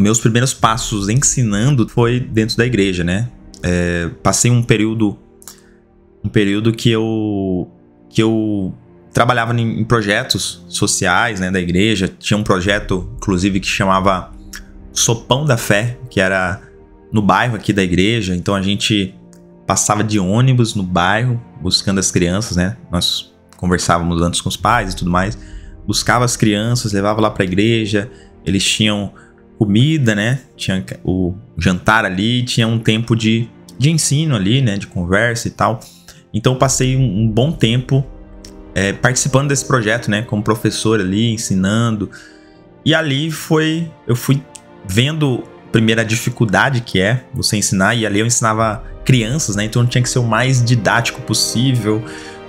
meus primeiros passos ensinando foi dentro da igreja, né? Passei um período que eu trabalhava em projetos sociais, né, da igreja. Tinha um projeto, inclusive, que chamava Sopão da Fé, que era no bairro aqui da igreja. Então a gente passava de ônibus no bairro, buscando as crianças, né? Nós conversávamos antes com os pais e tudo mais. Buscava as crianças, levava lá para a igreja. Eles tinham comida, né? Tinha o jantar ali, tinha um tempo de ensino ali, né? De conversa e tal. Então eu passei um bom tempo participando desse projeto, né? Como professor ali, ensinando. E ali eu fui vendo primeiro a dificuldade que é você ensinar. E ali eu ensinava crianças, né? Então tinha que ser o mais didático possível,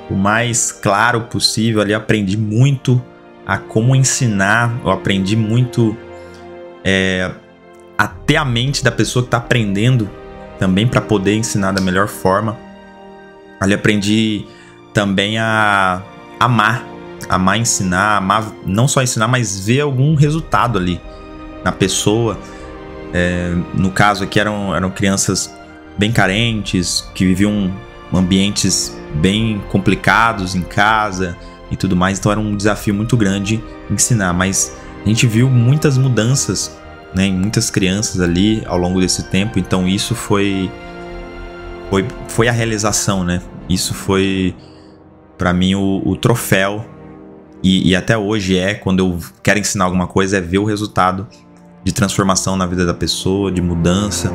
o mais claro possível. Ali eu aprendi muito a como ensinar. Eu aprendi muito até a mente da pessoa que está aprendendo também, para poder ensinar da melhor forma. Ali aprendi também a amar ensinar, amar, não só ensinar, mas ver algum resultado ali na pessoa. No caso aqui eram crianças bem carentes, que viviam ambientes bem complicados em casa e tudo mais. Então era um desafio muito grande ensinar, mas a gente viu muitas mudanças, né, em muitas crianças ali ao longo desse tempo. Então isso foi a realização, né? Isso foi para mim o troféu, e até hoje quando eu quero ensinar alguma coisa, ver o resultado de transformação na vida da pessoa, de mudança.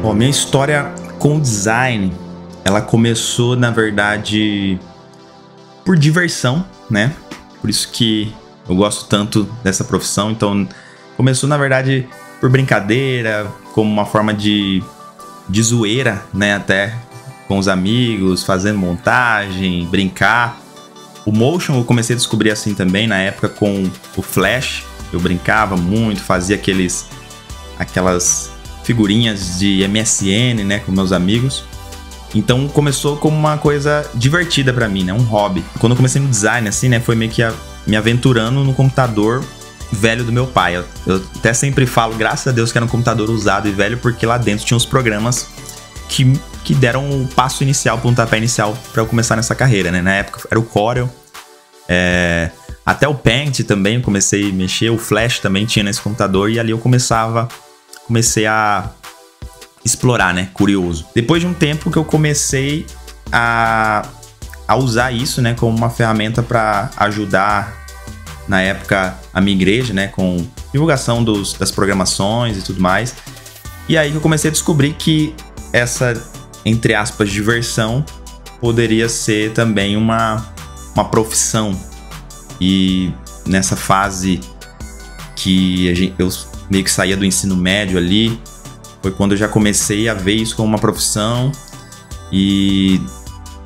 Bom, minha história com o design, ela começou, na verdade, por diversão, né? Por isso que eu gosto tanto dessa profissão. Então, começou, na verdade, por brincadeira, como uma forma de zoeira, né? Até com os amigos, fazendo montagem, brincar. O motion eu comecei a descobrir assim também, na época com o Flash. Eu brincava muito, fazia aquelas figurinhas de MSN, né? Com meus amigos. Então começou como uma coisa divertida pra mim, né? Um hobby. Quando eu comecei no design, assim, né? Foi meio que me aventurando no computador velho do meu pai. Eu até sempre falo, graças a Deus, que era um computador usado e velho, porque lá dentro tinha uns programas que deram o passo inicial, o pontapé inicial pra eu começar nessa carreira, né? Na época era o Corel, até o Paint também eu comecei a mexer, o Flash também tinha nesse computador, e ali eu comecei a explorar, né? Curioso. Depois de um tempo que eu comecei a usar isso, né? Como uma ferramenta para ajudar, na época, a minha igreja, né? Com divulgação das programações e tudo mais. E aí que eu comecei a descobrir que essa, entre aspas, diversão poderia ser também uma profissão. E nessa fase que eu meio que saía do ensino médio ali, foi quando eu já comecei a ver isso como uma profissão. E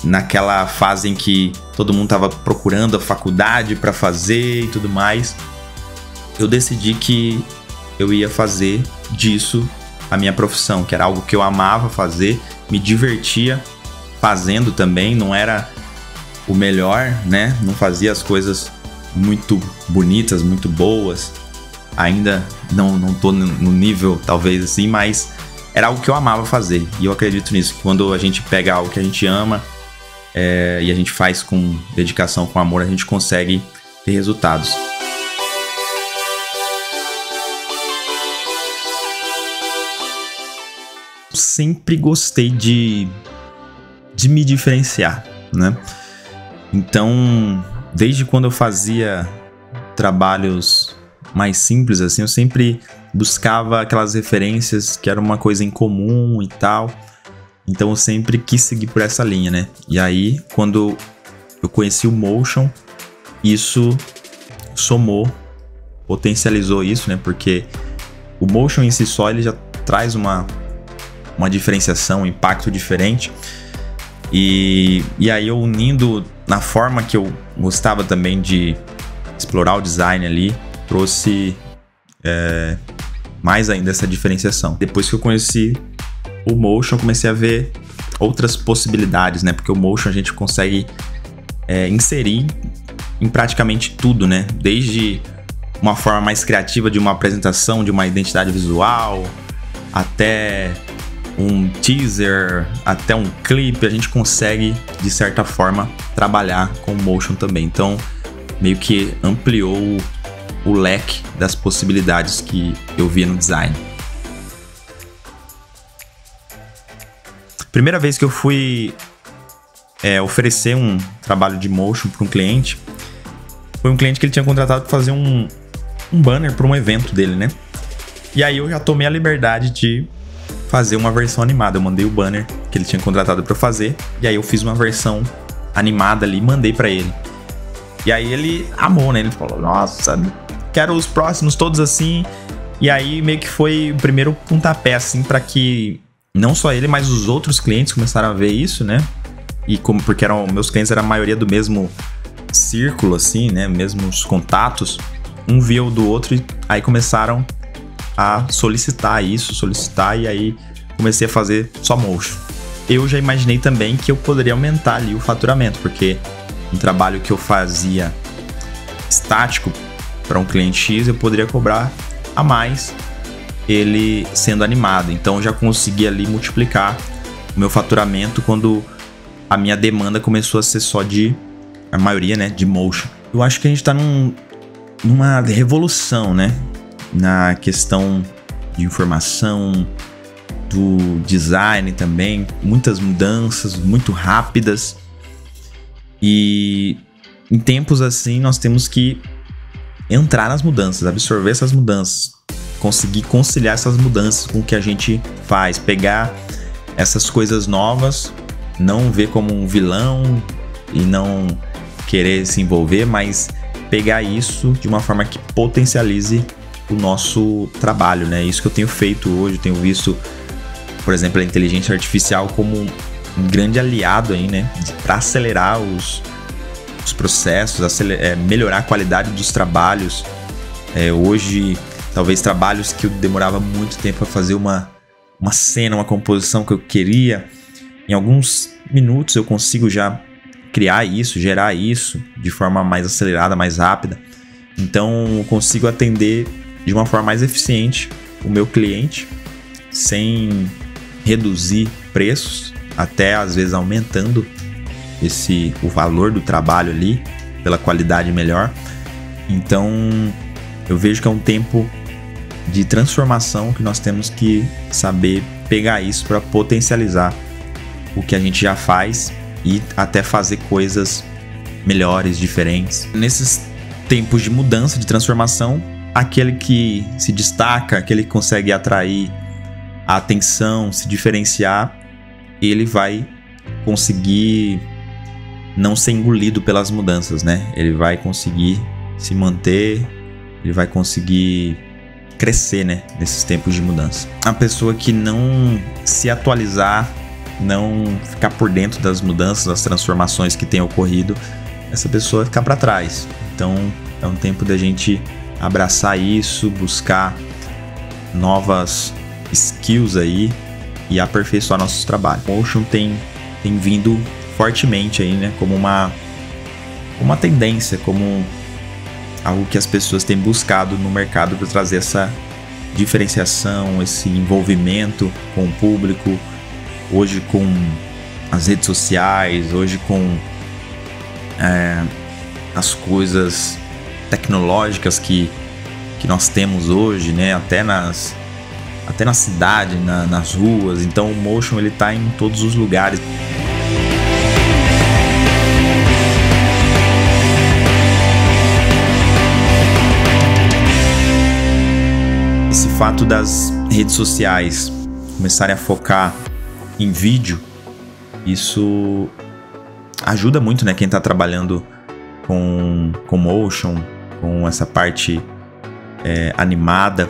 naquela fase em que todo mundo estava procurando a faculdade para fazer e tudo mais, eu decidi que eu ia fazer disso a minha profissão, que era algo que eu amava fazer, me divertia fazendo também. Não era o melhor, né? Não fazia as coisas muito bonitas, muito boas. Ainda não tô no nível, talvez, assim, mas era algo que eu amava fazer. E eu acredito nisso, que quando a gente pega algo que a gente ama e a gente faz com dedicação, com amor, a gente consegue ter resultados. Eu sempre gostei de me diferenciar, né? Então, desde quando eu fazia trabalhos mais simples, assim, eu sempre buscava aquelas referências que era uma coisa em comum e tal. Então eu sempre quis seguir por essa linha, né? E aí, quando eu conheci o Motion, isso somou, potencializou isso, né? Porque o Motion em si só, ele já traz uma diferenciação, um impacto diferente. E aí eu unindo na forma que eu gostava também de explorar o design ali, trouxe mais ainda essa diferenciação. Depois que eu conheci o motion eu comecei a ver outras possibilidades, né? Porque o motion a gente consegue inserir em praticamente tudo, né? Desde uma forma mais criativa de uma apresentação, de uma identidade visual, até um teaser, até um clipe, a gente consegue, de certa forma, trabalhar com motion também. Então, meio que ampliou o leque das possibilidades que eu via no design. Primeira vez que eu fui oferecer um trabalho de motion para um cliente, foi um cliente que ele tinha contratado para fazer um banner para um evento dele, né? E aí eu já tomei a liberdade de fazer uma versão animada. Eu mandei o banner que ele tinha contratado para fazer, e aí eu fiz uma versão animada ali e mandei para ele. E aí ele amou, né? Ele falou, nossa, quero os próximos todos assim. E aí meio que foi o primeiro pontapé, assim, para que não só ele, mas os outros clientes começaram a ver isso, né? E porque meus clientes eram a maioria do mesmo círculo, assim, né? Mesmos contatos. Um via o do outro e aí começaram a solicitar, e aí comecei a fazer só motion. Eu já imaginei também que eu poderia aumentar ali o faturamento, porque um trabalho que eu fazia estático para um cliente X, eu poderia cobrar a mais ele sendo animado. Então eu já consegui ali multiplicar o meu faturamento quando a minha demanda começou a ser só a maioria, né, de motion. Eu acho que a gente tá numa revolução, né, na questão de informação, do design também, muitas mudanças muito rápidas, e em tempos assim nós temos que entrar nas mudanças, absorver essas mudanças, conseguir conciliar essas mudanças com o que a gente faz, pegar essas coisas novas, não ver como um vilão e não querer se envolver, mas pegar isso de uma forma que potencialize o nosso trabalho, né? Isso que eu tenho feito hoje, eu tenho visto, por exemplo, a inteligência artificial como um grande aliado aí, né? Para acelerar os processos, melhorar a qualidade dos trabalhos. Hoje, talvez trabalhos que eu demorava muito tempo para fazer uma cena, uma composição que eu queria, em alguns minutos eu consigo já criar isso, gerar isso de forma mais acelerada, mais rápida. Então eu consigo atender de uma forma mais eficiente o meu cliente, sem reduzir preços, até às vezes aumentando o valor do trabalho ali, pela qualidade melhor. Então eu vejo que é um tempo de transformação que nós temos que saber pegar isso para potencializar o que a gente já faz e até fazer coisas melhores, diferentes. Nesses tempos de mudança, de transformação, aquele que se destaca, aquele que consegue atrair a atenção, se diferenciar, ele vai conseguir não ser engolido pelas mudanças, né? Ele vai conseguir se manter, ele vai conseguir crescer, né? Nesses tempos de mudança. A pessoa que não se atualizar, não ficar por dentro das mudanças, das transformações que têm ocorrido, essa pessoa vai ficar para trás. Então é um tempo da gente abraçar isso, buscar novas skills aí e aperfeiçoar nossos trabalhos. O motion tem vindo fortemente aí, né, como uma tendência, como algo que as pessoas têm buscado no mercado para trazer essa diferenciação, esse envolvimento com o público. Hoje com as redes sociais, hoje com as coisas tecnológicas que nós temos hoje, né? Até na cidade, nas ruas. Então o motion ele tá em todos os lugares. Esse fato das redes sociais começarem a focar em vídeo, isso ajuda muito, né? Quem tá trabalhando com motion, com essa parte animada.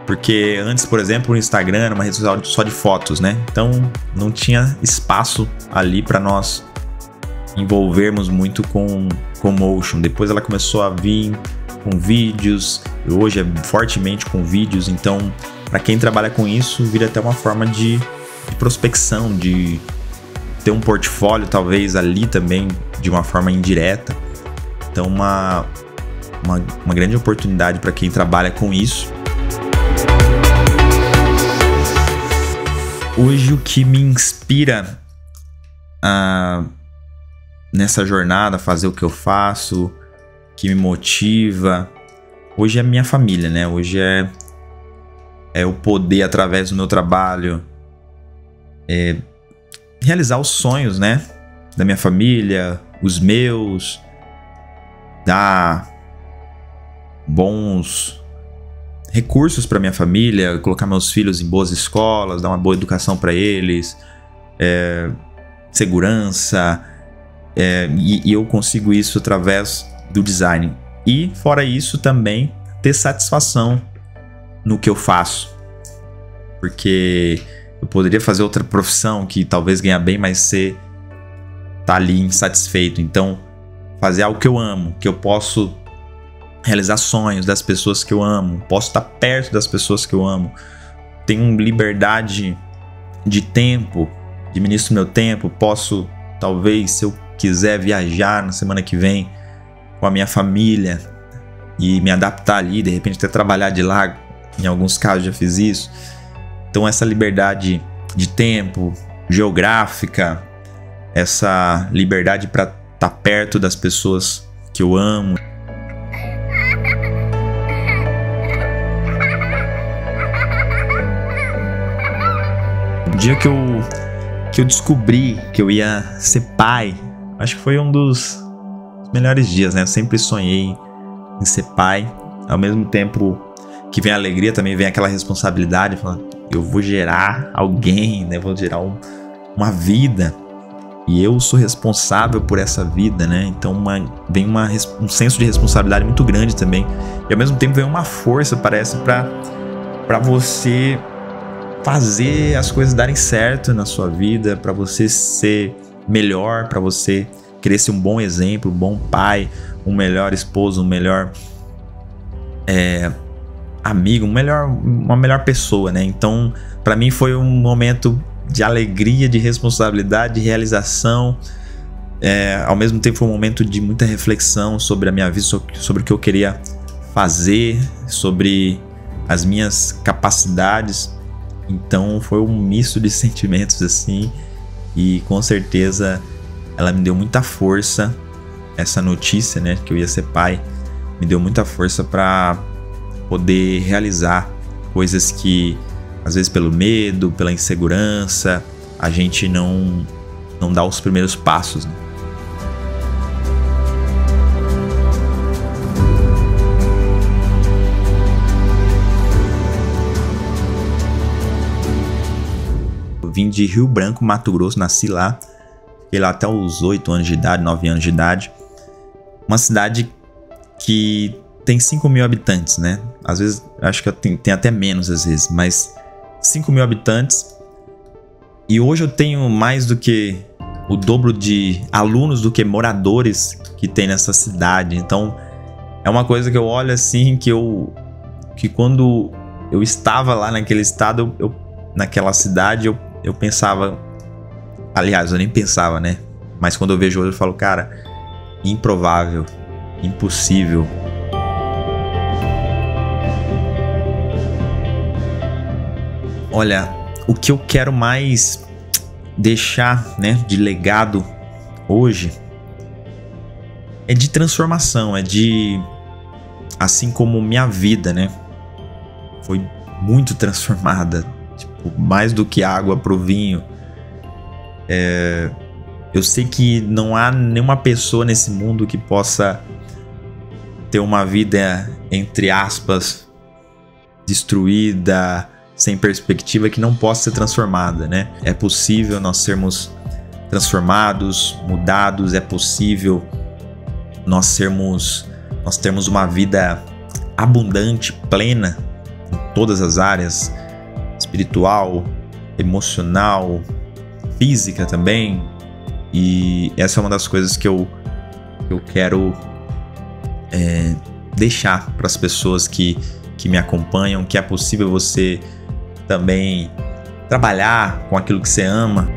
Porque antes, por exemplo, o Instagram era uma rede social só de fotos, né? Então não tinha espaço ali para nós envolvermos muito com motion. Depois ela começou a vir com vídeos, hoje é fortemente com vídeos. Então, para quem trabalha com isso, vira até uma forma de de prospecção, de ter um portfólio talvez ali também de uma forma indireta. Então uma grande oportunidade para quem trabalha com isso. Hoje o que me inspira nessa jornada, fazer o que eu faço, que me motiva, hoje é minha família, né? Hoje é o poder, através do meu trabalho, realizar os sonhos, né? Da minha família, os meus, dar bons recursos para minha família, colocar meus filhos em boas escolas, dar uma boa educação para eles, segurança, e eu consigo isso através do design. E fora isso também ter satisfação no que eu faço, porque eu poderia fazer outra profissão que talvez ganhar bem, mas você tá ali insatisfeito. Então fazer algo que eu amo, que eu posso realizar sonhos das pessoas que eu amo, posso estar perto das pessoas que eu amo, tenho liberdade de tempo, administro meu tempo, posso, talvez, se eu quiser viajar na semana que vem com a minha família e me adaptar ali, de repente até trabalhar de lá, em alguns casos já fiz isso. Então essa liberdade de tempo, geográfica, essa liberdade para estar perto das pessoas que eu amo. O dia que eu descobri que eu ia ser pai, acho que foi um dos melhores dias, né? Eu sempre sonhei em ser pai. Ao mesmo tempo que vem a alegria, também vem aquela responsabilidade, falando, eu vou gerar alguém, né? Vou gerar uma vida, e eu sou responsável por essa vida, né? Então vem um senso de responsabilidade muito grande também, e ao mesmo tempo vem uma força, parece, para você fazer as coisas darem certo na sua vida, para você ser melhor, para você querer ser um bom exemplo, um bom pai, um melhor esposo, um melhor amigo, uma melhor pessoa, né? Então, para mim foi um momento de alegria, de responsabilidade, de realização. Ao mesmo tempo foi um momento de muita reflexão sobre a minha vida, sobre o que eu queria fazer, sobre as minhas capacidades. Então foi um misto de sentimentos assim, e com certeza ela me deu muita força, essa notícia, né, que eu ia ser pai, me deu muita força para poder realizar coisas que às vezes pelo medo, pela insegurança, a gente não dá os primeiros passos, né? Vim de Rio Branco, Mato Grosso, nasci lá, fiquei lá até os 8 anos de idade, 9 anos de idade. Uma cidade que tem 5 mil habitantes, né? Às vezes, acho que tem até menos às vezes, mas 5 mil habitantes. E hoje eu tenho mais do que o dobro de alunos do que moradores que tem nessa cidade. Então, é uma coisa que eu olho assim, que quando eu estava lá naquele estado, naquela cidade, eu pensava, aliás, eu nem pensava, né? Mas quando eu vejo hoje eu falo, cara, improvável, impossível. Olha, o que eu quero mais deixar, né, de legado hoje é de transformação, assim como minha vida, né, foi muito transformada. Mais do que água pro vinho. Eu sei que não há nenhuma pessoa nesse mundo que possa ter uma vida, entre aspas, destruída, sem perspectiva, que não possa ser transformada, né? É possível nós sermos transformados, mudados, é possível nós termos uma vida abundante, plena, em todas as áreas, espiritual, emocional, física também. E essa é uma das coisas que eu quero deixar para as pessoas que me acompanham, que é possível você também trabalhar com aquilo que você ama,